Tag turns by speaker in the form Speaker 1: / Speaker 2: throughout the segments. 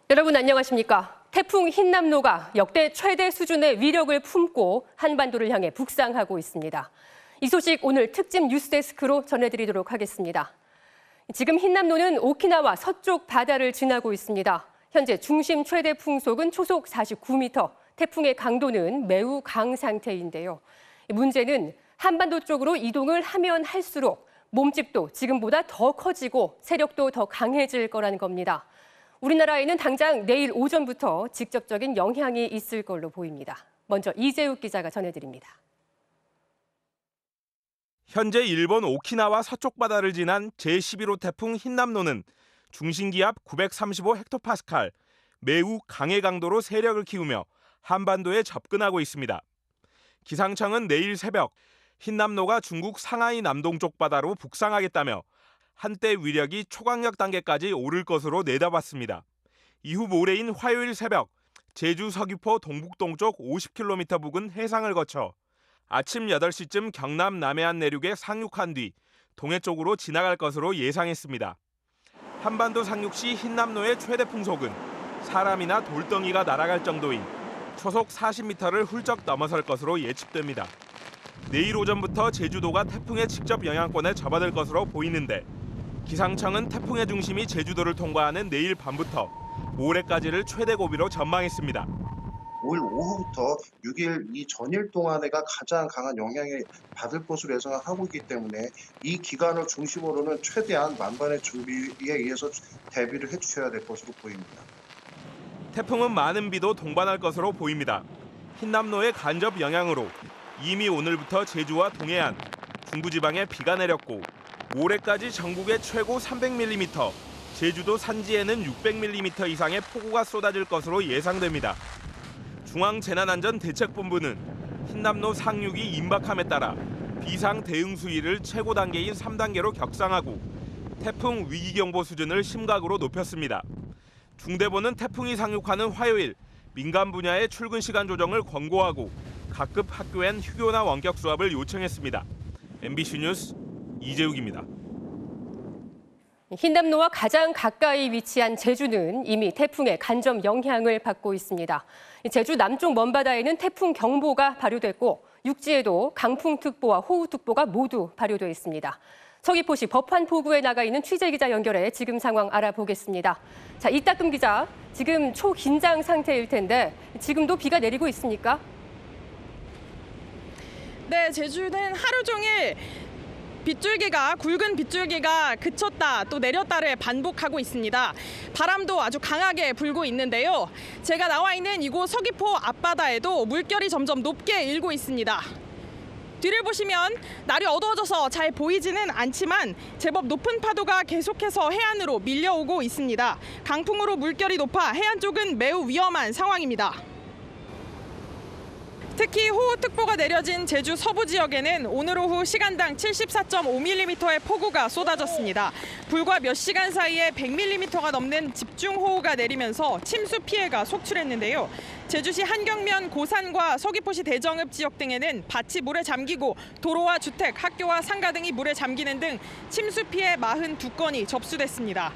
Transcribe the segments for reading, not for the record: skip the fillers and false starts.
Speaker 1: 여러분 안녕하십니까? 태풍 흰남노가 역대 최대 수준의 위력을 품고 한반도를 향해 북상하고 있습니다. 이 소식 오늘 특집 뉴스데스크로 전해드리도록 하겠습니다. 지금 흰남노는 오키나와 서쪽 바다를 지나고 있습니다. 현재 중심 최대 풍속은 초속 49m, 태풍의 강도는 매우 강 상태인데요. 문제는 한반도 쪽으로 이동을 하면 할수록 몸집도 지금보다 더 커지고 세력도 더 강해질 거라는 겁니다. 우리나라에는 당장 내일 오전부터 직접적인 영향이 있을 걸로 보입니다. 먼저 이재욱 기자가 전해드립니다.
Speaker 2: 현재 일본 오키나와 서쪽 바다를 지난 제11호 태풍 흰남노는 중심기압 935헥토파스칼, 매우 강의 강도로 세력을 키우며 한반도에 접근하고 있습니다. 기상청은 내일 새벽 흰남노가 중국 상하이 남동쪽 바다로 북상하겠다며 한때 위력이 초강력 단계까지 오를 것으로 내다봤습니다. 이후 모레인 화요일 새벽 제주 서귀포 동북동쪽 50km 부근 해상을 거쳐 아침 8시쯤 경남 남해안 내륙에 상륙한 뒤 동해 쪽으로 지나갈 것으로 예상했습니다. 한반도 상륙 시 흰남노의 최대 풍속은 사람이나 돌덩이가 날아갈 정도인 초속 40m를 훌쩍 넘어설 것으로 예측됩니다. 내일 오전부터 제주도가 태풍의 직접 영향권에 접어들 것으로 보이는데 기상청은 태풍의 중심이 제주도를 통과하는 내일 밤부터 모레까지를 최대 고비로 전망했습니다.
Speaker 3: 5일 오후부터 6일 이 전일 동안에가 가장 강한 영향을 받을 것으로 예상을 하고 있기 때문에 이 기간을 중심으로는 최대한 만반의 준비에 의해서 대비를 해주셔야 될 것으로 보입니다.
Speaker 2: 태풍은 많은 비도 동반할 것으로 보입니다. 흰남노의 간접 영향으로 이미 오늘부터 제주와 동해안, 중부지방에 비가 내렸고 모레까지 전국에 최고 300mm, 제주도 산지에는 600mm 이상의 폭우가 쏟아질 것으로 예상됩니다. 중앙재난안전대책본부는 흰남노 상륙이 임박함에 따라 비상 대응 수위를 최고 단계인 3단계로 격상하고 태풍 위기경보 수준을 심각으로 높였습니다. 중대본은 태풍이 상륙하는 화요일 민간 분야의 출근 시간 조정을 권고하고 각급 학교엔 휴교나 원격 수업을 요청했습니다. MBC 뉴스 이재욱입니다.
Speaker 1: 흰남노와 가장 가까이 위치한 제주는 이미 태풍의 간접 영향을 받고 있습니다. 제주 남쪽 먼바다에는 태풍 경보가 발효됐고 육지에도 강풍특보와 호우특보가 모두 발효돼 있습니다. 서귀포시 법환포구에 나가 있는 취재기자 연결해 지금 상황 알아보겠습니다. 자, 이따금 기자, 지금 초긴장 상태일 텐데 지금도 비가 내리고 있습니까?
Speaker 4: 네, 제주는 하루 종일 굵은 빗줄기가 그쳤다 또 내렸다를 반복하고 있습니다. 바람도 아주 강하게 불고 있는데요. 제가 나와 있는 이곳 서귀포 앞바다에도 물결이 점점 높게 일고 있습니다. 뒤를 보시면 날이 어두워져서 잘 보이지는 않지만 제법 높은 파도가 계속해서 해안으로 밀려오고 있습니다. 강풍으로 물결이 높아 해안 쪽은 매우 위험한 상황입니다. 특히 호우특보가 내려진 제주 서부 지역에는 오늘 오후 시간당 74.5mm의 폭우가 쏟아졌습니다. 불과 몇 시간 사이에 100mm가 넘는 집중호우가 내리면서 침수 피해가 속출했는데요. 제주시 한경면 고산과 서귀포시 대정읍 지역 등에는 밭이 물에 잠기고 도로와 주택, 학교와 상가 등이 물에 잠기는 등 침수 피해 42건이 접수됐습니다.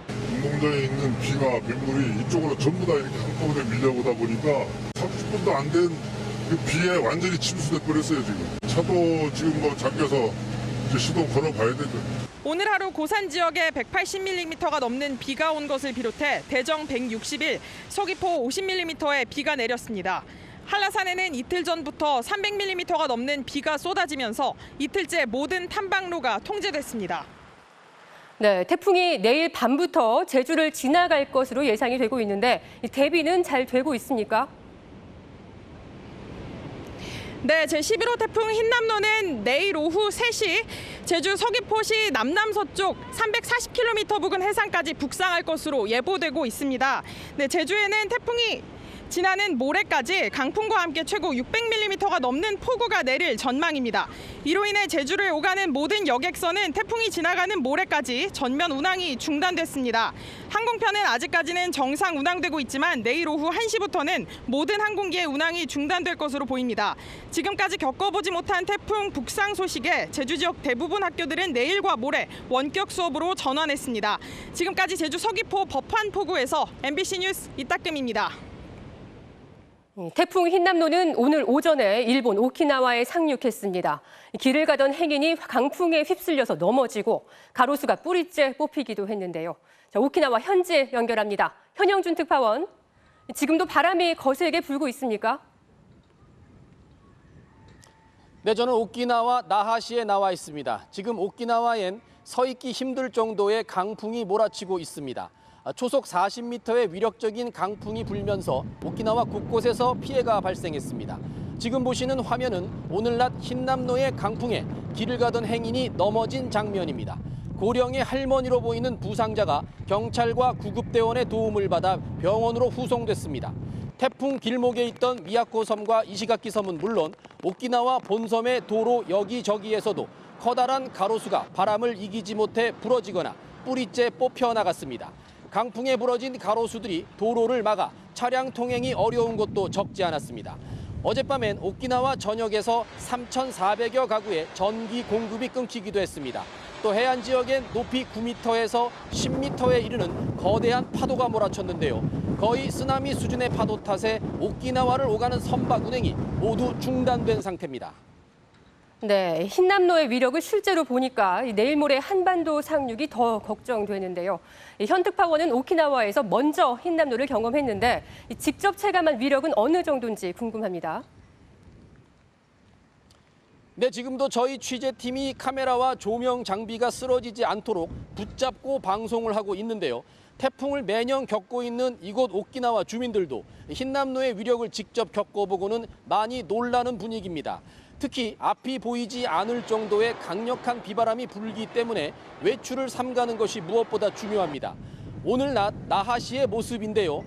Speaker 5: 운동장에 있는 비가 빗물이 이쪽으로 전부 다 이렇게 한꺼번에 밀려오다 보니까 30분도 안 된 그 비에 완전히 침수돼 버렸어요. 지금 차도 잠겨서 이제 시동 걸어봐야 되죠.
Speaker 4: 오늘 하루 고산 지역에 180mm가 넘는 비가 온 것을 비롯해 대정 161, 서귀포 50mm의 비가 내렸습니다. 한라산에는 이틀 전부터 300mm가 넘는 비가 쏟아지면서 이틀째 모든 탐방로가 통제됐습니다.
Speaker 1: 네, 태풍이 내일 밤부터 제주를 지나갈 것으로 예상이 되고 있는데 대비는 잘 되고 있습니까?
Speaker 4: 네, 제11호 태풍 흰남노는 내일 오후 3시 제주 서귀포시 남남서쪽 340km 부근 해상까지 북상할 것으로 예보되고 있습니다. 네, 제주에는 태풍이 지나는 모레까지 강풍과 함께 최고 600mm가 넘는 폭우가 내릴 전망입니다. 이로 인해 제주를 오가는 모든 여객선은 태풍이 지나가는 모레까지 전면 운항이 중단됐습니다. 항공편은 아직까지는 정상 운항되고 있지만 내일 오후 1시부터는 모든 항공기의 운항이 중단될 것으로 보입니다. 지금까지 겪어보지 못한 태풍 북상 소식에 제주 지역 대부분 학교들은 내일과 모레 원격 수업으로 전환했습니다. 지금까지 제주 서귀포 법한포구에서 MBC 뉴스 이따금입니다.
Speaker 1: 태풍 흰남노는 오늘 오전에 일본 오키나와에 상륙했습니다. 길을 가던 행인이 강풍에 휩쓸려서 넘어지고 가로수가 뿌리째 뽑히기도 했는데요. 자, 오키나와 현지 연결합니다. 현영준 특파원, 지금도 바람이 거세게 불고 있습니까?
Speaker 6: 네, 저는 오키나와 나하시에 나와 있습니다. 지금 오키나와엔 서 있기 힘들 정도의 강풍이 몰아치고 있습니다. 초속 40m의 위력적인 강풍이 불면서 오키나와 곳곳에서 피해가 발생했습니다. 지금 보시는 화면은 오늘 낮 흰남노의 강풍에 길을 가던 행인이 넘어진 장면입니다. 고령의 할머니로 보이는 부상자가 경찰과 구급대원의 도움을 받아 병원으로 후송됐습니다. 태풍 길목에 있던 미야코 섬과 이시가키 섬은 물론 오키나와 본섬의 도로 여기저기에서도 커다란 가로수가 바람을 이기지 못해 부러지거나 뿌리째 뽑혀 나갔습니다. 강풍에 부러진 가로수들이 도로를 막아 차량 통행이 어려운 곳도 적지 않았습니다. 어젯밤엔 오키나와 전역에서 3,400여 가구에 전기 공급이 끊기기도 했습니다. 또 해안 지역엔 높이 9m에서 10m에 이르는 거대한 파도가 몰아쳤는데요. 거의 쓰나미 수준의 파도 탓에 오키나와를 오가는 선박 운행이 모두 중단된 상태입니다.
Speaker 1: 네, 흰남노의 위력을 실제로 보니까 내일 모레 한반도 상륙이 더 걱정되는데요. 현 특파원은 오키나와에서 먼저 흰남노를 경험했는데 직접 체감한 위력은 어느 정도인지 궁금합니다.
Speaker 6: 네, 지금도 저희 취재팀이 카메라와 조명 장비가 쓰러지지 않도록 붙잡고 방송을 하고 있는데요. 태풍을 매년 겪고 있는 이곳 오키나와 주민들도 흰남노의 위력을 직접 겪어보고는 많이 놀라는 분위기입니다. 특히 앞이 보이지 않을 정도의 강력한 비바람이 불기 때문에 외출을 삼가는 것이 무엇보다 중요합니다. 오늘 낮 나하시의 모습인데요.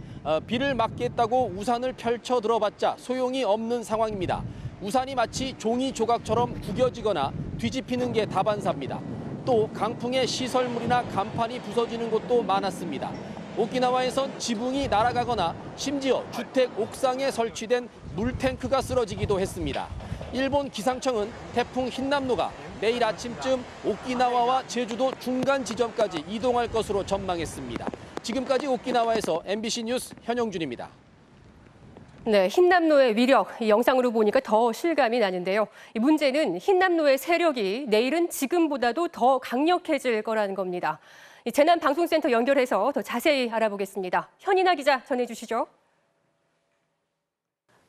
Speaker 6: 비를 막겠다고 우산을 펼쳐 들어봤자 소용이 없는 상황입니다. 우산이 마치 종이 조각처럼 구겨지거나 뒤집히는 게 다반사입니다. 또 강풍에 시설물이나 간판이 부서지는 곳도 많았습니다. 오키나와에선 지붕이 날아가거나 심지어 주택 옥상에 설치된 물탱크가 쓰러지기도 했습니다. 일본 기상청은 태풍 흰남노가 내일 아침쯤 오키나와와 제주도 중간 지점까지 이동할 것으로 전망했습니다. 지금까지 오키나와에서 MBC 뉴스 현영준입니다.
Speaker 1: 네, 흰남노의 위력, 이 영상으로 보니까 더 실감이 나는데요. 이 문제는 흰남노의 세력이 내일은 지금보다도 더 강력해질 거라는 겁니다. 이 재난방송센터 연결해서 더 자세히 알아보겠습니다. 현인아 기자 전해주시죠.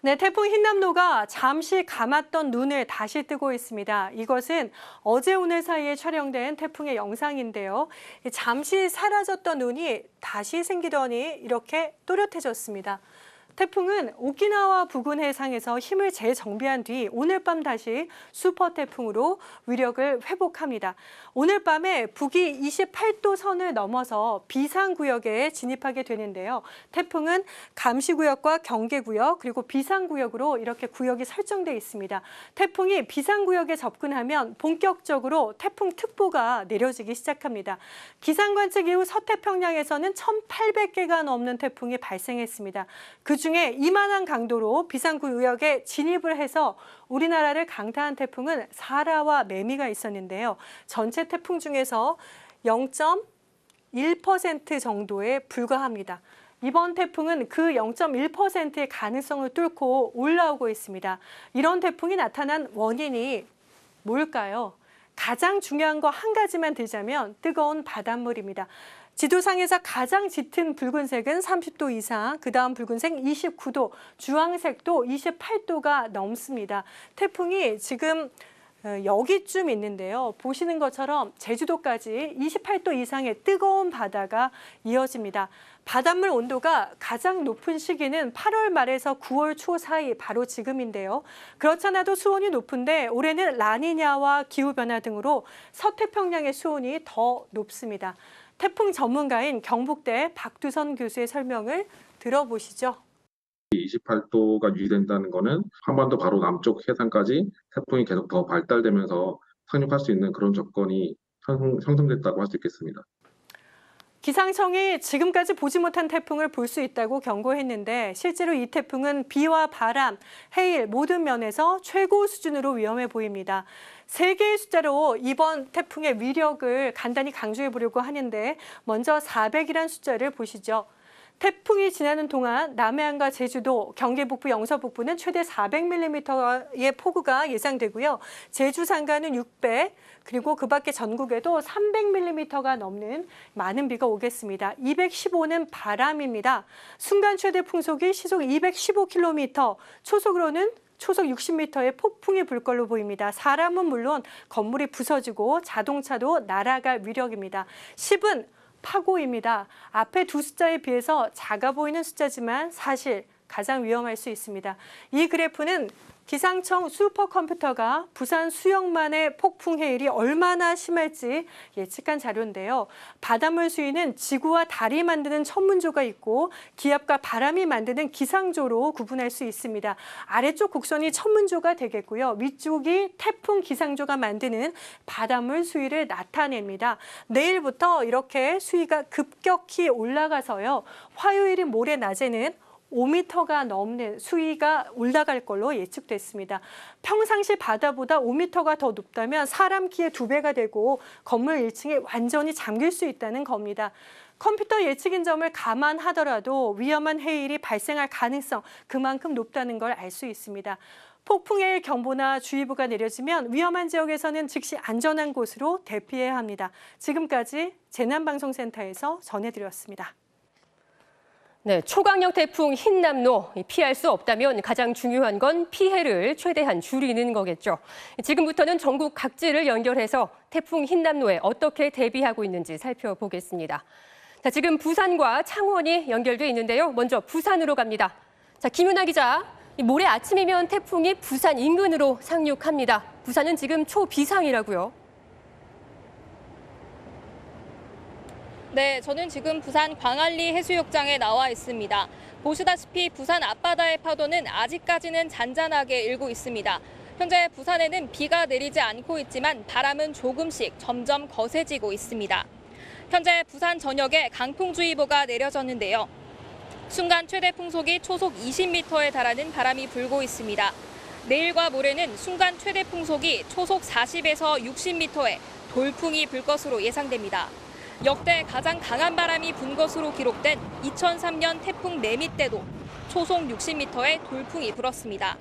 Speaker 7: 네, 태풍 흰남노가 잠시 감았던 눈을 다시 뜨고 있습니다. 이것은 어제 오늘 사이에 촬영된 태풍의 영상인데요. 잠시 사라졌던 눈이 다시 생기더니 이렇게 또렷해졌습니다. 태풍은 오키나와 부근 해상에서 힘을 재정비한 뒤 오늘 밤 다시 슈퍼 태풍으로 위력을 회복합니다. 오늘 밤에 북위 28도 선을 넘어서 비상구역에 진입하게 되는데요. 태풍은 감시구역과 경계구역 그리고 비상구역으로 이렇게 구역이 설정돼 있습니다. 태풍이 비상구역에 접근하면 본격적으로 태풍특보가 내려지기 시작합니다. 기상관측 이후 서태평양에서는 1,800개가 넘는 태풍이 발생했습니다. 그중에 이만한 강도로 비상구역에 진입을 해서 우리나라를 강타한 태풍은 사라와 매미가 있었는데요. 전체 태풍 중에서 0.1% 정도에 불과합니다. 이번 태풍은 그 0.1%의 가능성을 뚫고 올라오고 있습니다. 이런 태풍이 나타난 원인이 뭘까요? 가장 중요한 거 한 가지만 들자면 뜨거운 바닷물입니다. 지도상에서 가장 짙은 붉은색은 30도 이상, 그 다음 붉은색 29도, 주황색도 28도가 넘습니다. 태풍이 지금 여기쯤 있는데요. 보시는 것처럼 제주도까지 28도 이상의 뜨거운 바다가 이어집니다. 바닷물 온도가 가장 높은 시기는 8월 말에서 9월 초 사이 바로 지금인데요. 그렇잖아도 수온이 높은데 올해는 라니냐와 기후변화 등으로 서태평양의 수온이 더 높습니다. 태풍 전문가인 경북대 박두선 교수의 설명을 들어보시죠.
Speaker 8: 28도가 유지된다는 거는 한반도 바로 남쪽 해상까지 태풍이 계속 더 발달되면서 상륙할 수 있는 그런 조건이 형성됐다고 할 수 있겠습니다.
Speaker 7: 기상청이 지금까지 보지 못한 태풍을 볼 수 있다고 경고했는데 실제로 이 태풍은 비와 바람, 해일 모든 면에서 최고 수준으로 위험해 보입니다. 3개의 숫자로 이번 태풍의 위력을 간단히 강조해 보려고 하는데 먼저 400이란 숫자를 보시죠. 태풍이 지나는 동안 남해안과 제주도, 경기 북부, 영서 북부는 최대 400mm의 폭우가 예상되고요. 제주 산간은 600, 그리고 그 밖에 전국에도 300mm가 넘는 많은 비가 오겠습니다. 215는 바람입니다. 순간 최대 풍속이 시속 215km, 초속으로는 초속 60m의 폭풍이 불 걸로 보입니다. 사람은 물론 건물이 부서지고 자동차도 날아갈 위력입니다. 10은 파고입니다. 앞에 두 숫자에 비해서 작아 보이는 숫자지만 사실 가장 위험할 수 있습니다. 이 그래프는 기상청 슈퍼컴퓨터가 부산 수영만의 폭풍 해일이 얼마나 심할지 예측한 자료인데요. 바닷물 수위는 지구와 달이 만드는 천문조가 있고 기압과 바람이 만드는 기상조로 구분할 수 있습니다. 아래쪽 곡선이 천문조가 되겠고요. 위쪽이 태풍 기상조가 만드는 바닷물 수위를 나타냅니다. 내일부터 이렇게 수위가 급격히 올라가서요. 화요일인 모레 낮에는 5m가 넘는 수위가 올라갈 걸로 예측됐습니다. 평상시 바다보다 5m가 더 높다면 사람 키의 2배가 되고 건물 1층이 완전히 잠길 수 있다는 겁니다. 컴퓨터 예측인 점을 감안하더라도 위험한 해일이 발생할 가능성 그만큼 높다는 걸 알 수 있습니다. 폭풍해일 경보나 주의보가 내려지면 위험한 지역에서는 즉시 안전한 곳으로 대피해야 합니다. 지금까지 재난방송센터에서 전해드렸습니다.
Speaker 1: 네, 초강력 태풍 흰남노 피할 수 없다면 가장 중요한 건 피해를 최대한 줄이는 거겠죠. 지금부터는 전국 각지를 연결해서 태풍 흰남노에 어떻게 대비하고 있는지 살펴보겠습니다. 자, 지금 부산과 창원이 연결돼 있는데요. 먼저 부산으로 갑니다. 자, 김윤아 기자, 모레 아침이면 태풍이 부산 인근으로 상륙합니다. 부산은 지금 초비상이라고요.
Speaker 9: 네, 저는 지금 부산 광안리 해수욕장에 나와 있습니다. 보시다시피 부산 앞바다의 파도는 아직까지는 잔잔하게 일고 있습니다. 현재 부산에는 비가 내리지 않고 있지만 바람은 조금씩 점점 거세지고 있습니다. 현재 부산 전역에 강풍주의보가 내려졌는데요. 순간 최대 풍속이 초속 20m에 달하는 바람이 불고 있습니다. 내일과 모레는 순간 최대 풍속이 초속 40에서 60m의 돌풍이 불 것으로 예상됩니다. 역대 가장 강한 바람이 분 것으로 기록된 2003년 태풍 내미 때도 초속 60m의 돌풍이 불었습니다.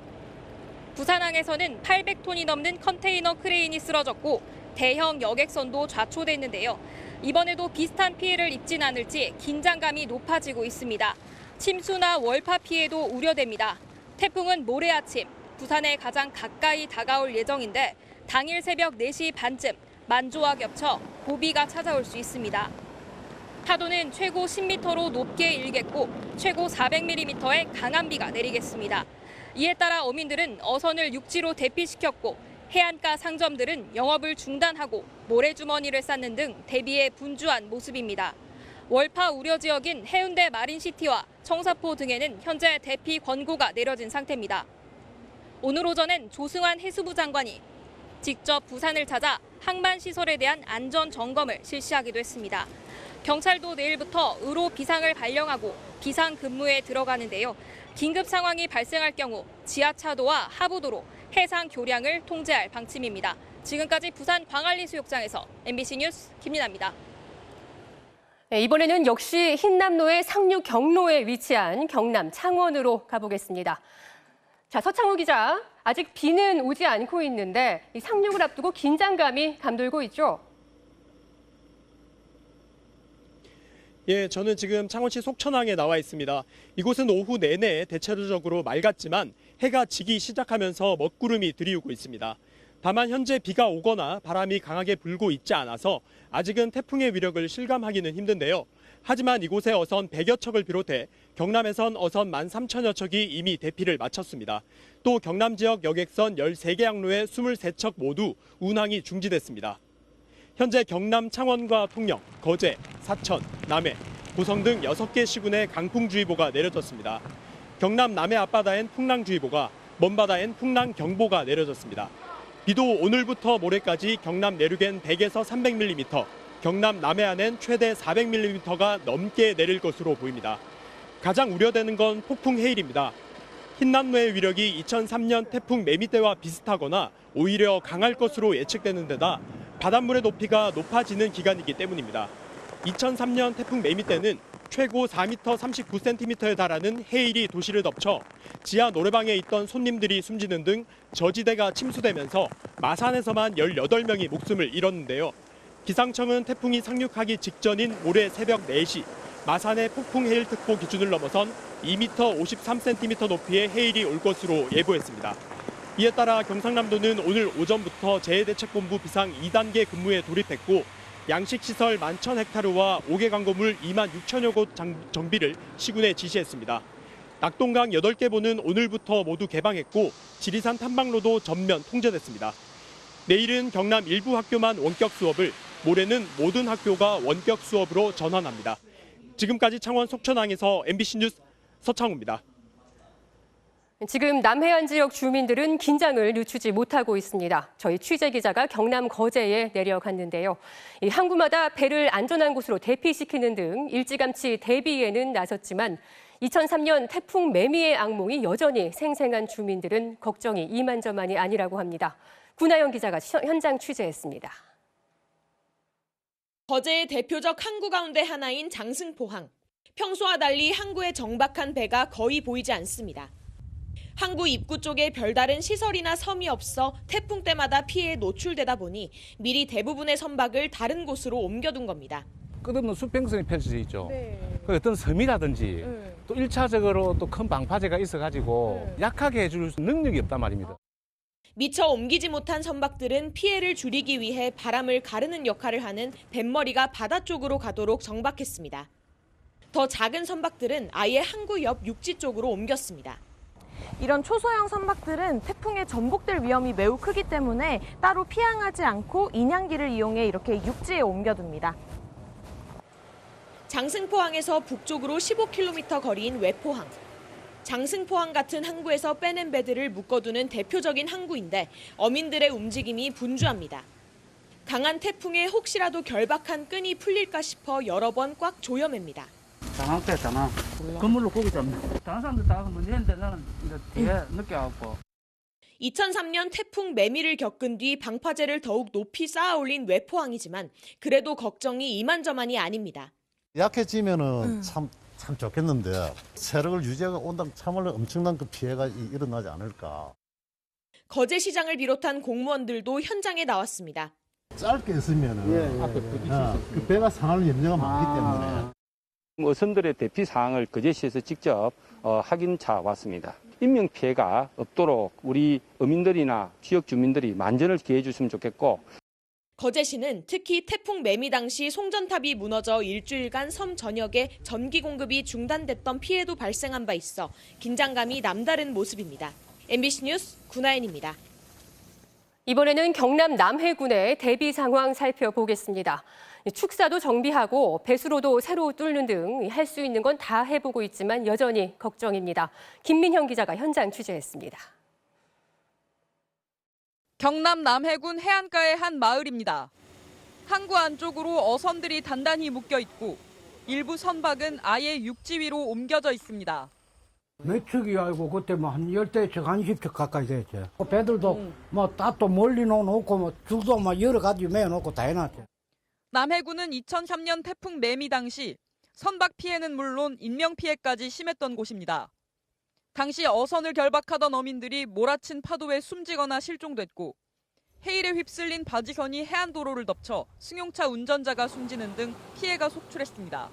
Speaker 9: 부산항에서는 800톤이 넘는 컨테이너 크레인이 쓰러졌고 대형 여객선도 좌초됐는데요. 이번에도 비슷한 피해를 입진 않을지 긴장감이 높아지고 있습니다. 침수나 월파 피해도 우려됩니다. 태풍은 모레 아침 부산에 가장 가까이 다가올 예정인데 당일 새벽 4시 반쯤 만조와 겹쳐 고비가 찾아올 수 있습니다. 파도는 최고 10m로 높게 일겠고 최고 400mm의 강한 비가 내리겠습니다. 이에 따라 어민들은 어선을 육지로 대피시켰고 해안가 상점들은 영업을 중단하고 모래주머니를 쌓는 등 대비에 분주한 모습입니다. 월파 우려 지역인 해운대 마린시티와 청사포 등에는 현재 대피 권고가 내려진 상태입니다. 오늘 오전엔 조승환 해수부 장관이 직접 부산을 찾아 항만시설에 대한 안전 점검을 실시하기도 했습니다. 경찰도 내일부터 의로 비상을 발령하고 비상 근무에 들어가는데요. 긴급 상황이 발생할 경우 지하차도와 하부도로 해상 교량을 통제할 방침입니다. 지금까지 부산 광안리 수욕장에서 MBC 뉴스 김윤아입니다.
Speaker 1: 네, 이번에는 역시 흰남노의 상륙 경로에 위치한 경남 창원으로 가보겠습니다. 자, 서창호 기자, 아직 비는 오지 않고 있는데 이 상륙을 앞두고 긴장감이 감돌고 있죠?
Speaker 10: 예, 저는 지금 창원시 속천항에 나와 있습니다. 이곳은 오후 내내 대체적으로 맑았지만 해가 지기 시작하면서 먹구름이 들이우고 있습니다. 다만 현재 비가 오거나 바람이 강하게 불고 있지 않아서 아직은 태풍의 위력을 실감하기는 힘든데요. 하지만 이곳의 어선 100여 척을 비롯해 경남에선 어선 13,000여 척이 이미 대피를 마쳤습니다. 또 경남 지역 여객선 13개 항로의 23척 모두 운항이 중지됐습니다. 현재 경남 창원과 통영, 거제, 사천, 남해, 고성 등 6개 시군에 강풍주의보가 내려졌습니다. 경남 남해 앞바다엔 풍랑주의보가, 먼바다엔 풍랑경보가 내려졌습니다. 비도 오늘부터 모레까지 경남 내륙엔 100에서 300mm, 경남 남해안엔 최대 400mm가 넘게 내릴 것으로 보입니다. 가장 우려되는 건 폭풍 해일입니다. 흰남노의 위력이 2003년 태풍 매미 때와 비슷하거나 오히려 강할 것으로 예측되는 데다 바닷물의 높이가 높아지는 기간이기 때문입니다. 2003년 태풍 매미 때는 최고 4m 39cm에 달하는 해일이 도시를 덮쳐 지하 노래방에 있던 손님들이 숨지는 등 저지대가 침수되면서 마산에서만 18명이 목숨을 잃었는데요. 기상청은 태풍이 상륙하기 직전인 모레 새벽 4시 마산의 폭풍 해일특보 기준을 넘어선 2m 53cm 높이의 해일이 올 것으로 예보했습니다. 이에 따라 경상남도는 오늘 오전부터 재해대책본부 비상 2단계 근무에 돌입했고 양식시설 11,000헥타르와 5개 광고물 2만 6천여 곳 정비를 시군에 지시했습니다. 낙동강 8개 보는 오늘부터 모두 개방했고 지리산 탐방로도 전면 통제됐습니다. 내일은 경남 일부 학교만 원격 수업을, 모레는 모든 학교가 원격 수업으로 전환합니다. 지금까지 창원 속천항에서 MBC 뉴스 서창우입니다.
Speaker 1: 지금 남해안 지역 주민들은 긴장을 늦추지 못하고 있습니다. 저희 취재기자가 경남 거제에 내려갔는데요. 이 항구마다 배를 안전한 곳으로 대피시키는 등 일찌감치 대비에는 나섰지만 2003년 태풍 매미의 악몽이 여전히 생생한 주민들은 걱정이 이만저만이 아니라고 합니다. 구나영 기자가 현장 취재했습니다.
Speaker 11: 거제의 대표적 항구 가운데 하나인 장승포항. 평소와 달리 항구에 정박한 배가 거의 보이지 않습니다. 항구 입구 쪽에 별다른 시설이나 섬이 없어 태풍 때마다 피해에 노출되다 보니 미리 대부분의 선박을 다른 곳으로 옮겨둔 겁니다.
Speaker 12: 끝없는 수평선이 펼쳐져 있죠. 그 어떤 섬이라든지 또 1차적으로 또 큰 방파제가 있어가지고 약하게 해줄 능력이 없단 말입니다.
Speaker 11: 미처 옮기지 못한 선박들은 피해를 줄이기 위해 바람을 가르는 역할을 하는 뱃머리가 바다 쪽으로 가도록 정박했습니다. 더 작은 선박들은 아예 항구 옆 육지 쪽으로 옮겼습니다.
Speaker 13: 이런 초소형 선박들은 태풍에 전복될 위험이 매우 크기 때문에 따로 피항하지 않고 인양기를 이용해 이렇게 육지에 옮겨둡니다.
Speaker 11: 장승포항에서 북쪽으로 15km 거리인 외포항. 장승포항 같은 항구에서 빼낸 배들을 묶어두는 대표적인 항구인데 어민들의 움직임이 분주합니다. 강한 태풍에 혹시라도 결박한 끈이 풀릴까 싶어 여러 번 꽉 조여맵니다.
Speaker 14: 장항 뺐잖아. 그물로 고기 잡네. 다른 사람들 다 먼저 했는데 나는 뒤에 늦게 와갖고.
Speaker 11: 2003년 태풍 매미를 겪은 뒤 방파제를 더욱 높이 쌓아 올린 외포항이지만 그래도 걱정이 이만저만이 아닙니다.
Speaker 15: 약해지면은 참 좋겠는데 세력을 유지하고 온다면 참으로 엄청난 그 피해가 일어나지 않을까.
Speaker 11: 거제시장을 비롯한 공무원들도 현장에 나왔습니다.
Speaker 15: 짧게 있으면은 앞에 그 배가 상할 염려가 많기 때문에.
Speaker 16: 어선들의 대피 사항을 거제시에서 직접 확인차 왔습니다. 인명 피해가 없도록 우리 어민들이나 지역 주민들이 만전을 기해해 주시면 좋겠고,
Speaker 11: 거제시는 특히 태풍 매미 당시 송전탑이 무너져 일주일간 섬 전역에 전기 공급이 중단됐던 피해도 발생한 바 있어 긴장감이 남다른 모습입니다. MBC 뉴스 구나연입니다.
Speaker 1: 이번에는 경남 남해군의 대비 상황 살펴보겠습니다. 축사도 정비하고 배수로도 새로 뚫는 등 할 수 있는 건 다 해보고 있지만 여전히 걱정입니다. 김민형 기자가 현장 취재했습니다.
Speaker 4: 경남 남해군 해안가의 한 마을입니다. 항구 안쪽으로 어선들이 단단히 묶여 있고 일부 선박은 아예 육지 위로 옮겨져 있습니다.
Speaker 14: 몇 척이 알고 그때 뭐 한 10대척, 한 10척 가까이 됐죠. 배들도 뭐 따또 멀리 놓고 뭐 죽도 막 여러 가지 매어놓고 다 해놨죠.
Speaker 4: 남해군은 2003년 태풍 매미 당시 선박 피해는 물론 인명 피해까지 심했던 곳입니다. 당시 어선을 결박하던 어민들이 몰아친 파도에 숨지거나 실종됐고 해일에 휩쓸린 바지선이 해안도로를 덮쳐 승용차 운전자가 숨지는 등 피해가 속출했습니다.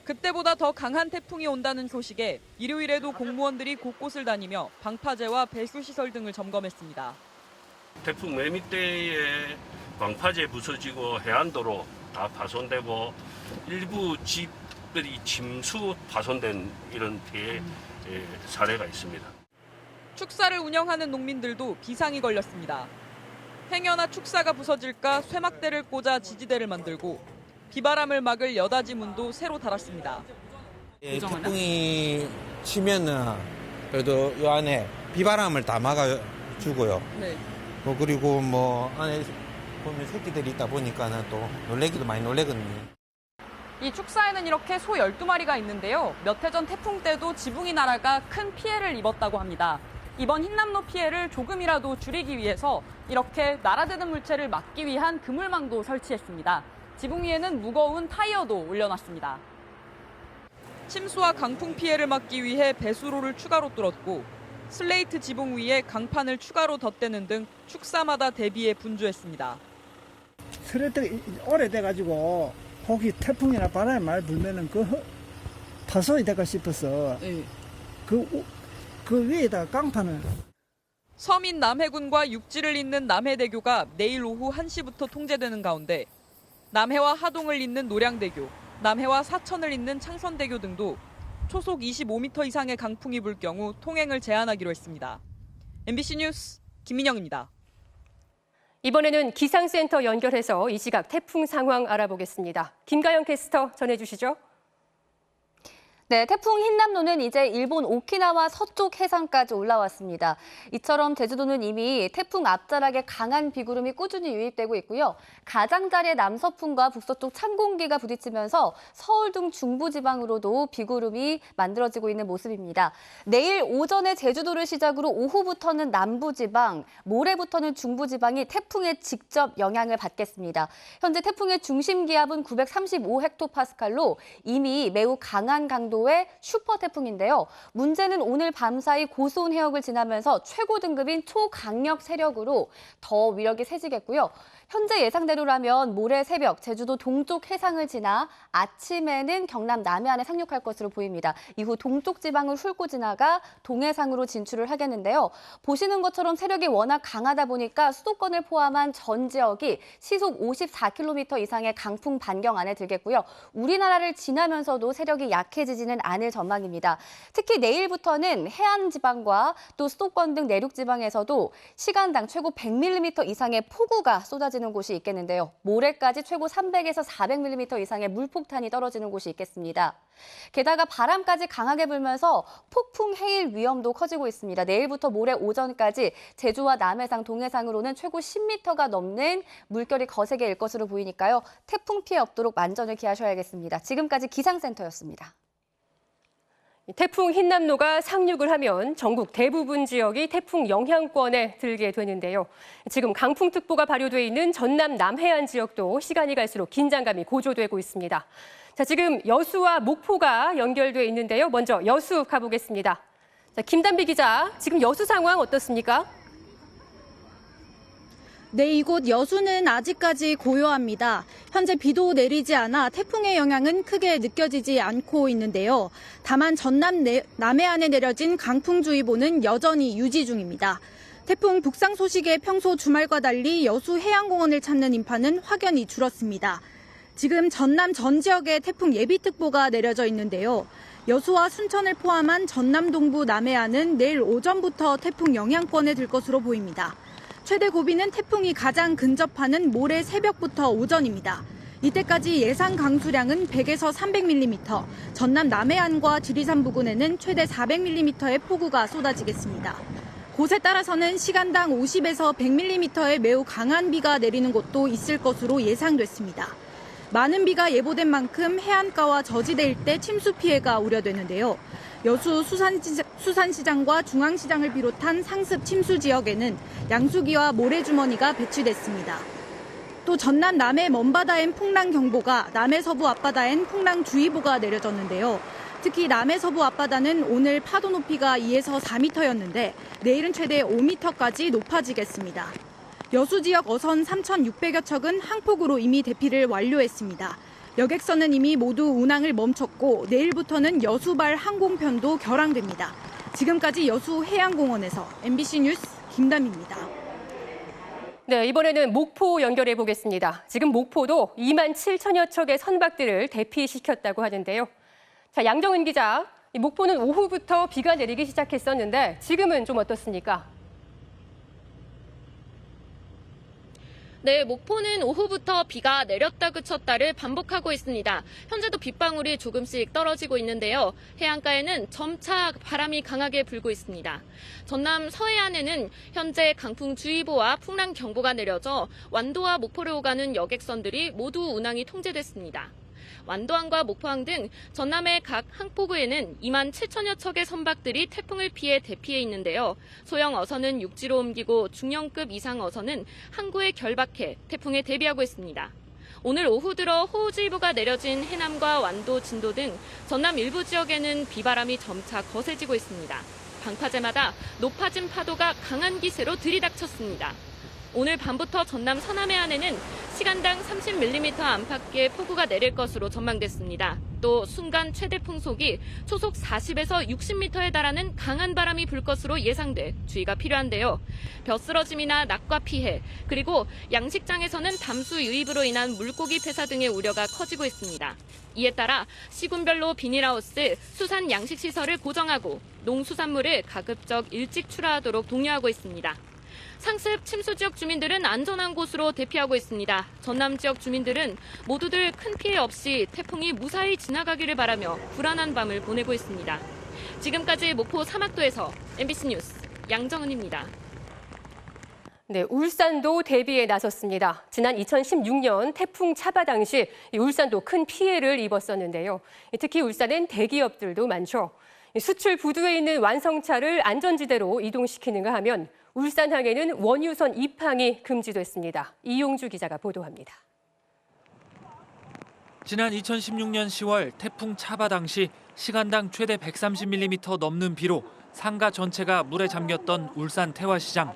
Speaker 4: 그때보다 더 강한 태풍이 온다는 소식에 일요일에도 공무원들이 곳곳을 다니며 방파제와 배수시설 등을 점검했습니다.
Speaker 17: 태풍 매미 때에 방파제 부서지고 해안도로 다 파손되고 일부 집들이 침수 파손된 이런 피해 사례가 있습니다.
Speaker 4: 축사를 운영하는 농민들도 비상이 걸렸습니다. 행여나 축사가 부서질까 쇠막대를 꽂아 지지대를 만들고 비바람을 막을 여닫이 문도 새로 달았습니다.
Speaker 18: 태풍이 치면은 그래도 이 안에 비바람을 다 막아주고요.
Speaker 4: 네.
Speaker 18: 뭐 그리고 뭐 안에 보면 새끼들이 있다 보니까는 또 놀래기도 많이 놀래거든요.
Speaker 4: 이 축사에는 이렇게 소 12마리가 있는데요. 몇 해 전 태풍 때도 지붕이 날아가 큰 피해를 입었다고 합니다. 이번 흰남노 피해를 조금이라도 줄이기 위해서 이렇게 날아드는 물체를 막기 위한 그물망도 설치했습니다. 지붕 위에는 무거운 타이어도 올려놨습니다. 침수와 강풍 피해를 막기 위해 배수로를 추가로 뚫었고 슬레이트 지붕 위에 강판을 추가로 덧대는 등 축사마다 대비해 분주했습니다.
Speaker 14: 슬레이트가 오래돼가지고 혹시 태풍이나 바람이 많이 불면은 파손이 될까 싶어서 그 위에다 깡판을.
Speaker 4: 서민 남해군과 육지를 잇는 남해대교가 내일 오후 1시부터 통제되는 가운데 남해와 하동을 잇는 노량대교, 남해와 사천을 잇는 창선대교 등도 초속 25m 이상의 강풍이 불 경우 통행을 제한하기로 했습니다. MBC 뉴스 김민영입니다.
Speaker 1: 이번에는 기상센터 연결해서 이 시각 태풍 상황 알아보겠습니다. 김가영 캐스터 전해주시죠.
Speaker 19: 네, 태풍 흰남노는 이제 일본 오키나와 서쪽 해상까지 올라왔습니다. 이처럼 제주도는 이미 태풍 앞자락에 강한 비구름이 꾸준히 유입되고 있고요. 가장자리의 남서풍과 북서쪽 찬 공기가 부딪히면서 서울 등 중부지방으로도 비구름이 만들어지고 있는 모습입니다. 내일 오전에 제주도를 시작으로 오후부터는 남부지방, 모레부터는 중부지방이 태풍에 직접 영향을 받겠습니다. 현재 태풍의 중심 기압은 935헥토파스칼로 이미 매우 강한 강도의 슈퍼 태풍인데요. 문제는 오늘 밤사이 고수온 해역을 지나면서 최고 등급인 초강력 세력으로 더 위력이 세지겠고요. 현재 예상대로라면 모레 새벽 제주도 동쪽 해상을 지나 아침에는 경남 남해안에 상륙할 것으로 보입니다. 이후 동쪽 지방을 훑고 지나가 동해상으로 진출을 하겠는데요. 보시는 것처럼 세력이 워낙 강하다 보니까 수도권을 포함한 전 지역이 시속 54km 이상의 강풍 반경 안에 들겠고요. 우리나라를 지나면서도 세력이 약해지지는 않을 전망입니다. 특히 내일부터는 해안 지방과 또 수도권 등 내륙 지방에서도 시간당 최고 100mm 이상의 폭우가 쏟아지는 곳이 있겠는데요. 모레까지 최고 300에서 400mm 이상의 물폭탄이 떨어지는 곳이 있겠습니다. 게다가 바람까지 강하게 불면서 폭풍 해일 위험도 커지고 있습니다. 내일부터 모레 오전까지 제주와 남해상, 동해상으로는 최고 10m가 넘는 물결이 거세게 일 것으로 보이니까요. 태풍 피해 없도록 만전을 기하셔야겠습니다. 지금까지 기상센터였습니다.
Speaker 1: 태풍 흰남노가 상륙을 하면 전국 대부분 지역이 태풍 영향권에 들게 되는데요. 지금 강풍특보가 발효돼 있는 전남 남해안 지역도 시간이 갈수록 긴장감이 고조되고 있습니다. 자, 지금 여수와 목포가 연결돼 있는데요. 먼저 여수 가보겠습니다. 자, 김단비 기자, 지금 여수 상황 어떻습니까?
Speaker 20: 네, 이곳 여수는 아직까지 고요합니다. 현재 비도 내리지 않아 태풍의 영향은 크게 느껴지지 않고 있는데요. 다만 전남 남해안에 내려진 강풍주의보는 여전히 유지 중입니다. 태풍 북상 소식에 평소 주말과 달리 여수 해양공원을 찾는 인파는 확연히 줄었습니다. 지금 전남 전 지역에 태풍 예비특보가 내려져 있는데요. 여수와 순천을 포함한 전남 동부 남해안은 내일 오전부터 태풍 영향권에 들 것으로 보입니다. 최대 고비는 태풍이 가장 근접하는 모레 새벽부터 오전입니다. 이때까지 예상 강수량은 100에서 300mm, 전남 남해안과 지리산 부근에는 최대 400mm의 폭우가 쏟아지겠습니다. 곳에 따라서는 시간당 50에서 100mm의 매우 강한 비가 내리는 곳도 있을 것으로 예상됐습니다. 많은 비가 예보된 만큼 해안가와 저지대 일대 침수 피해가 우려되는데요. 여수 수산시장과 중앙시장을 비롯한 상습 침수 지역에는 양수기와 모래주머니가 배치됐습니다. 또 전남 남해 먼바다엔 풍랑경보가, 남해 서부 앞바다엔 풍랑주의보가 내려졌는데요. 특히 남해 서부 앞바다는 오늘 파도 높이가 2에서 4m였는데 내일은 최대 5m까지 높아지겠습니다. 여수 지역 어선 3,600여 척은 항폭으로 이미 대피를 완료했습니다. 여객선은 이미 모두 운항을 멈췄고 내일부터는 여수발 항공편도 결항됩니다. 지금까지 여수 해양공원에서 MBC 뉴스 김담입니다.
Speaker 1: 네, 이번에는 목포 연결해 보겠습니다. 지금 목포도 2만 7천여 척의 선박들을 대피시켰다고 하는데요. 자, 양정은 기자, 목포는 오후부터 비가 내리기 시작했었는데 지금은 좀 어떻습니까?
Speaker 21: 네, 목포는 오후부터 비가 내렸다 그쳤다를 반복하고 있습니다. 현재도 빗방울이 조금씩 떨어지고 있는데요. 해안가에는 점차 바람이 강하게 불고 있습니다. 전남 서해안에는 현재 강풍주의보와 풍랑경보가 내려져 완도와 목포를 오가는 여객선들이 모두 운항이 통제됐습니다. 완도항과 목포항 등 전남의 각 항포구에는 2만 7천여 척의 선박들이 태풍을 피해 대피해 있는데요. 소형 어선은 육지로 옮기고 중형급 이상 어선은 항구에 결박해 태풍에 대비하고 있습니다. 오늘 오후 들어 호우주의보가 내려진 해남과 완도, 진도 등 전남 일부 지역에는 비바람이 점차 거세지고 있습니다. 방파제마다 높아진 파도가 강한 기세로 들이닥쳤습니다. 오늘 밤부터 전남 서남해안에는 시간당 30mm 안팎의 폭우가 내릴 것으로 전망됐습니다. 또 순간 최대 풍속이 초속 40에서 60m에 달하는 강한 바람이 불 것으로 예상돼 주의가 필요한데요. 벼쓰러짐이나 낙과 피해, 그리고 양식장에서는 담수 유입으로 인한 물고기 폐사 등의 우려가 커지고 있습니다. 이에 따라 시군별로 비닐하우스, 수산 양식시설을 고정하고 농수산물을 가급적 일찍 출하하도록 독려하고 있습니다. 상습 침수 지역 주민들은 안전한 곳으로 대피하고 있습니다. 전남 지역 주민들은 모두들 큰 피해 없이 태풍이 무사히 지나가기를 바라며 불안한 밤을 보내고 있습니다. 지금까지 목포 사막도에서 MBC 뉴스 양정은입니다.
Speaker 1: 네, 울산도 대비에 나섰습니다. 지난 2016년 태풍 차바 당시 울산도 큰 피해를 입었었는데요. 특히 울산엔 대기업들도 많죠. 수출 부두에 있는 완성차를 안전지대로 이동시키는가 하면 울산항에는 원유선 입항이 금지됐습니다. 이용주 기자가 보도합니다.
Speaker 22: 지난 2016년 10월 태풍 차바 당시 시간당 최대 130mm 넘는 비로 상가 전체가 물에 잠겼던 울산 태화시장.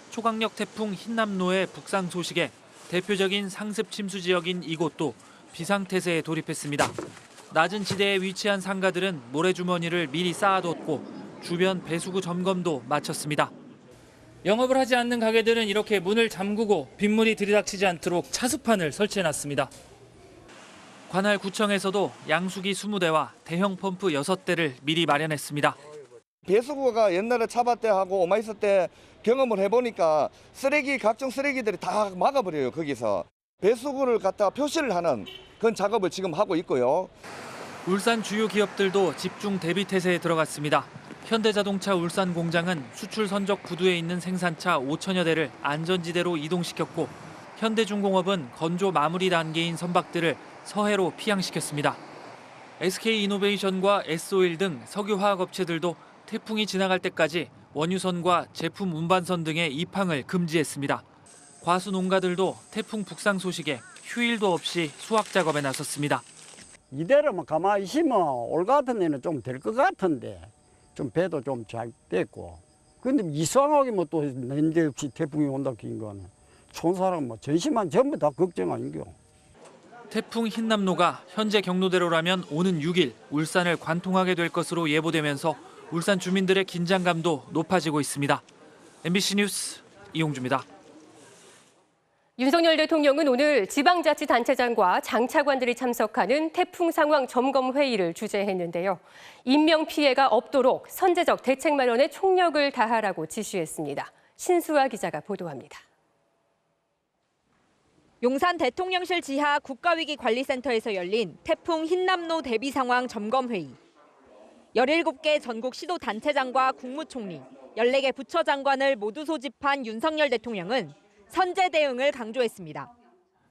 Speaker 22: 초강력 태풍 흰남노의 북상 소식에 대표적인 상습 침수 지역인 이곳도 비상태세에 돌입했습니다. 낮은 지대에 위치한 상가들은 모래주머니를 미리 쌓아뒀고 주변 배수구 점검도 마쳤습니다. 영업을 하지 않는 가게들은 이렇게 문을 잠그고 빗물이 들이닥치지 않도록 차수판을 설치해놨습니다. 관할구청에서도 양수기 20대와 대형 펌프 6대를 미리 마련했습니다.
Speaker 23: 배수구가 옛날에 차바 때하고 오마이스 때 경험을 해보니까 각종 쓰레기들이 다 막아버려요. 거기서 배수구를 갖다 표시를 하는 그런 작업을 지금 하고 있고요.
Speaker 22: 울산 주요 기업들도 집중 대비 태세에 들어갔습니다. 현대자동차 울산 공장은 수출 선적 부두에 있는 생산차 5천여 대를 안전지대로 이동시켰고, 현대중공업은 건조 마무리 단계인 선박들을 서해로 피항시켰습니다. SK이노베이션과 S-오일 등 석유화학업체들도 태풍이 지나갈 때까지 원유선과 제품 운반선 등의 입항을 금지했습니다. 과수 농가들도 태풍 북상 소식에 휴일도 없이 수확 작업에 나섰습니다.
Speaker 14: 이대로만 가만히 있으면 올 같은 데는 좀 될 것 같은데 좀 배도 좀 잘 됐고, 근데 이상하게 뭐 또 난데없이 태풍이 온다 긴 거는 촌사람 뭐 전시만 전부 다 걱정 아닌겨.
Speaker 22: 태풍 흰남노가 현재 경로대로라면 오는 6일 울산을 관통하게 될 것으로 예보되면서 울산 주민들의 긴장감도 높아지고 있습니다. MBC 뉴스 이용주입니다.
Speaker 1: 윤석열 대통령은 오늘 지방자치단체장과 장차관들이 참석하는 태풍 상황 점검 회의를 주재했는데요. 인명피해가 없도록 선제적 대책 마련에 총력을 다하라고 지시했습니다. 신수아 기자가 보도합니다.
Speaker 24: 용산 대통령실 지하 국가위기관리센터에서 열린 태풍 흰남노 대비 상황 점검 회의. 17개 전국 시도단체장과 국무총리, 14개 부처장관을 모두 소집한 윤석열 대통령은 선제 대응을 강조했습니다.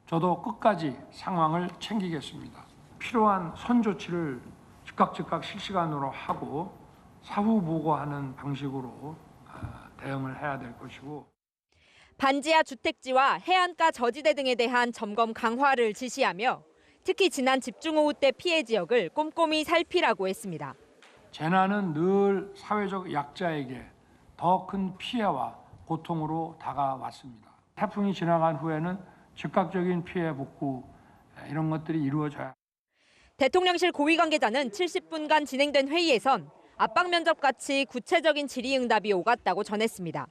Speaker 25: 저도 끝까지 상황을 챙기겠습니다. 필요한 선조치를 즉각 실시간으로 하고 사후 보고하는 방식으로 대응을 해야 될 것이고,
Speaker 24: 반지하 주택지와 해안가 저지대 등에 대한 점검 강화를 지시하며 특히 지난 집중호우 때 피해 지역을 꼼꼼히 살피라고 했습니다.
Speaker 25: 재난은 늘 사회적 약자에게 더 큰 피해와 고통으로 다가왔습니다. 태풍이 지나간 후에는 즉각적인 피해 복구 이런 것들이 이루어져야.
Speaker 24: 대통령실 고위 관계자는 70분간 진행된 회의에선 압박 면접같이 구체적인 질의응답이 오갔다고 전했습니다.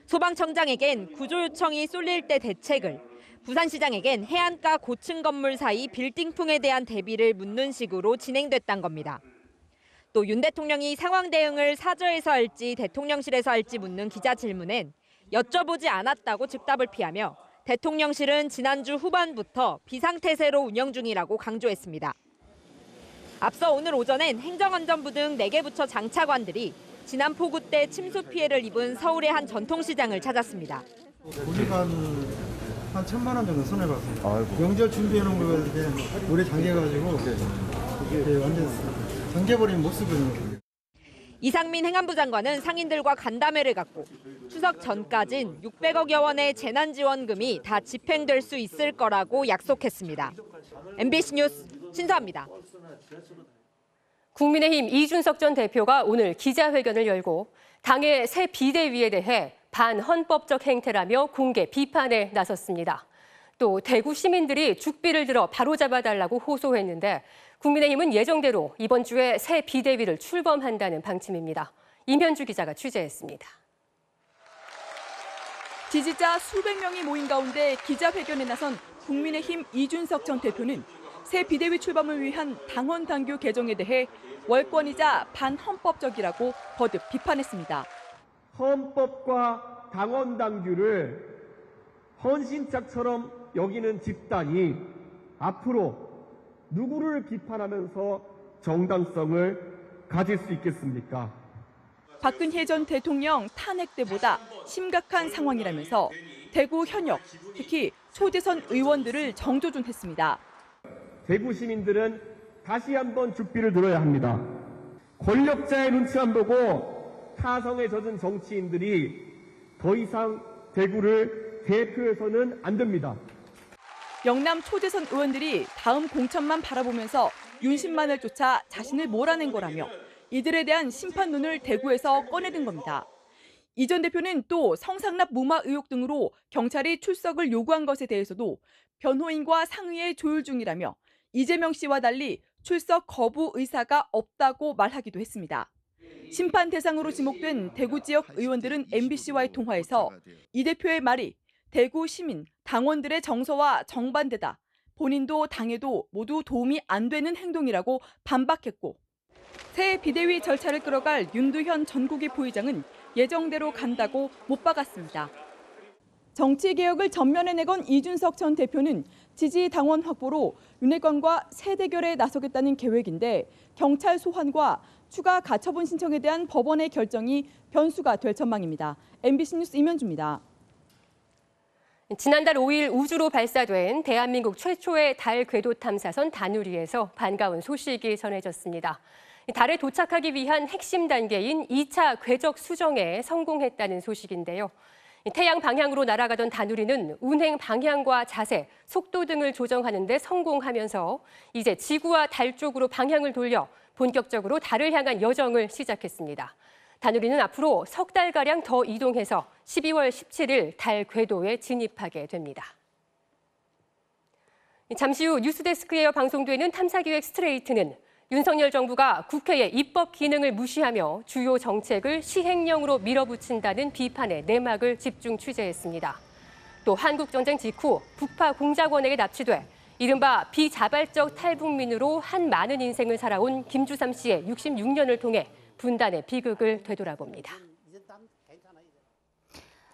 Speaker 24: 소방청장에겐 구조 요청이 쏠릴 때 대책을, 부산시장에겐 해안가 고층 건물 사이 빌딩풍에 대한 대비를 묻는 식으로 진행됐단 겁니다. 또 윤 대통령이 상황 대응을 사저에서 할지 대통령실에서 할지 묻는 기자 질문엔 여쭤보지 않았다고 즉답을 피하며 대통령실은 지난주 후반부터 비상태세로 운영 중이라고 강조했습니다. 앞서 오늘 오전엔 행정안전부 등 4개 부처 장차관들이 지난 폭우 때 침수 피해를 입은 서울의 한 전통시장을 찾았습니다.
Speaker 2: 우리가 한 1,000만 원 정도 손해봤습니다. 명절 준비해놓은 거에 물에 잠겨가지고 이게 완전 잠겨버리면 못 쓰거든요.
Speaker 24: 이상민 행안부 장관은 상인들과 간담회를 갖고 추석 전까진 600억여 원의 재난지원금이 다 집행될 수 있을 거라고 약속했습니다. MBC 뉴스 신서입니다.
Speaker 1: 국민의힘 이준석 전 대표가 오늘 기자회견을 열고 당의 새 비대위에 대해 반헌법적 행태라며 공개 비판에 나섰습니다. 또 대구 시민들이 죽비를 들어 바로잡아달라고 호소했는데 국민의힘은 예정대로 이번 주에 새 비대위를 출범한다는 방침입니다. 임현주 기자가 취재했습니다.
Speaker 3: 지지자 수백 명이 모인 가운데 기자회견에 나선 국민의힘 이준석 전 대표는 새 비대위 출범을 위한 당원 당규 개정에 대해 월권이자 반헌법적이라고 거듭 비판했습니다.
Speaker 5: 헌법과 당원 당규를 헌신짝처럼 여기는 집단이 앞으로 누구를 비판하면서 정당성을 가질 수 있겠습니까?
Speaker 3: 박근혜 전 대통령 탄핵 때보다 심각한 상황이라면서 대구 현역, 특히 초대선 의원들을 정조준했습니다.
Speaker 5: 대구 시민들은 다시 한번 죽비를 들어야 합니다. 권력자의 눈치 안 보고 타성에 젖은 정치인들이 더 이상 대구를 대표해서는 안 됩니다.
Speaker 3: 영남 초대선 의원들이 다음 공천만 바라보면서 윤심만을 쫓아 자신을 몰아낸 거라며 이들에 대한 심판론을 대구에서 꺼내든 겁니다. 이 전 대표는 또 성상납 무마 의혹 등으로 경찰이 출석을 요구한 것에 대해서도 변호인과 상의해 조율 중이라며 이재명 씨와 달리 출석 거부 의사가 없다고 말하기도 했습니다. 심판 대상으로 지목된 대구 지역 의원들은 MBC와의 통화에서 이 대표의 말이 대구 시민, 당원들의 정서와 정반대다. 본인도 당에도 모두 도움이 안 되는 행동이라고 반박했고 새 비대위 절차를 끌어갈 윤두현 전국위 부의장은 예정대로 간다고 못 박았습니다. 정치개혁을 전면에 내건 이준석 전 대표는 지지 당원 확보로 윤핵관과 새 대결에 나서겠다는 계획인데 경찰 소환과 추가 가처분 신청에 대한 법원의 결정이 변수가 될 전망입니다. MBC 뉴스 임현주입니다.
Speaker 1: 지난달 5일 우주로 발사된 대한민국 최초의 달 궤도 탐사선 다누리에서 반가운 소식이 전해졌습니다. 달에 도착하기 위한 핵심 단계인 2차 궤적 수정에 성공했다는 소식인데요. 태양 방향으로 날아가던 다누리는 운행 방향과 자세, 속도 등을 조정하는 데 성공하면서 이제 지구와 달 쪽으로 방향을 돌려 본격적으로 달을 향한 여정을 시작했습니다. 다누리는 앞으로 석 달가량 더 이동해서 12월 17일 달 궤도에 진입하게 됩니다. 잠시 후 뉴스데스크에 이어 방송되는 탐사기획 스트레이트는 윤석열 정부가 국회의 입법 기능을 무시하며 주요 정책을 시행령으로 밀어붙인다는 비판에 내막을 집중 취재했습니다. 또 한국전쟁 직후 북파 공작원에게 납치돼 이른바 비자발적 탈북민으로 한 많은 인생을 살아온 김주삼 씨의 66년을 통해 분단의 비극을 되돌아봅니다.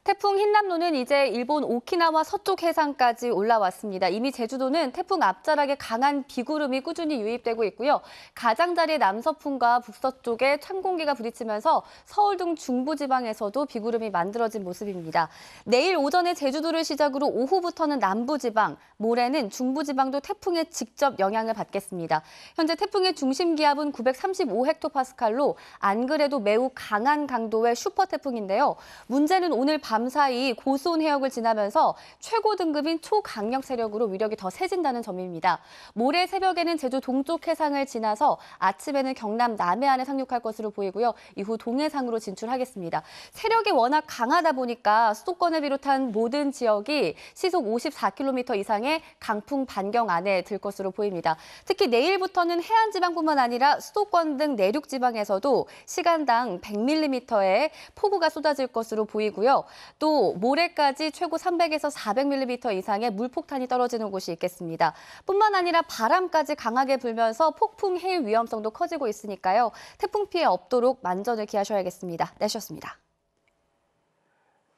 Speaker 19: 태풍 흰남노는 이제 일본 오키나와 서쪽 해상까지 올라왔습니다. 이미 제주도는 태풍 앞자락에 강한 비구름이 꾸준히 유입되고 있고요. 가장자리 남서풍과 북서쪽에 찬 공기가 부딪히면서 서울 등 중부지방에서도 비구름이 만들어진 모습입니다. 내일 오전에 제주도를 시작으로 오후부터는 남부지방, 모레는 중부지방도 태풍의 직접 영향을 받겠습니다. 현재 태풍의 중심 기압은 935헥토파스칼로 안 그래도 매우 강한 강도의 슈퍼태풍인데요. 문제는 오늘 밤 사이 고수온 해역을 지나면서 최고 등급인 초강력 세력으로 위력이 더 세진다는 점입니다. 모레 새벽에는 제주 동쪽 해상을 지나서 아침에는 경남 남해안에 상륙할 것으로 보이고요. 이후 동해상으로 진출하겠습니다. 세력이 워낙 강하다 보니까 수도권을 비롯한 모든 지역이 시속 54km 이상의 강풍 반경 안에 들 것으로 보입니다. 특히 내일부터는 해안지방뿐만 아니라 수도권 등 내륙지방에서도 시간당 100mm의 폭우가 쏟아질 것으로 보이고요. 또 모레까지 최고 300에서 400mm 이상의 물폭탄이 떨어지는 곳이 있겠습니다. 뿐만 아니라 바람까지 강하게 불면서 폭풍 해일 위험성도 커지고 있으니까요. 태풍 피해 없도록 만전을 기하셔야겠습니다. 내셨습니다.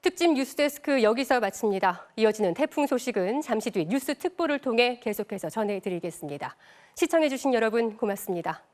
Speaker 1: 특집 뉴스데스크 여기서 마칩니다. 이어지는 태풍 소식은 잠시 뒤 뉴스 특보를 통해 계속해서 전해드리겠습니다. 시청해주신 여러분 고맙습니다.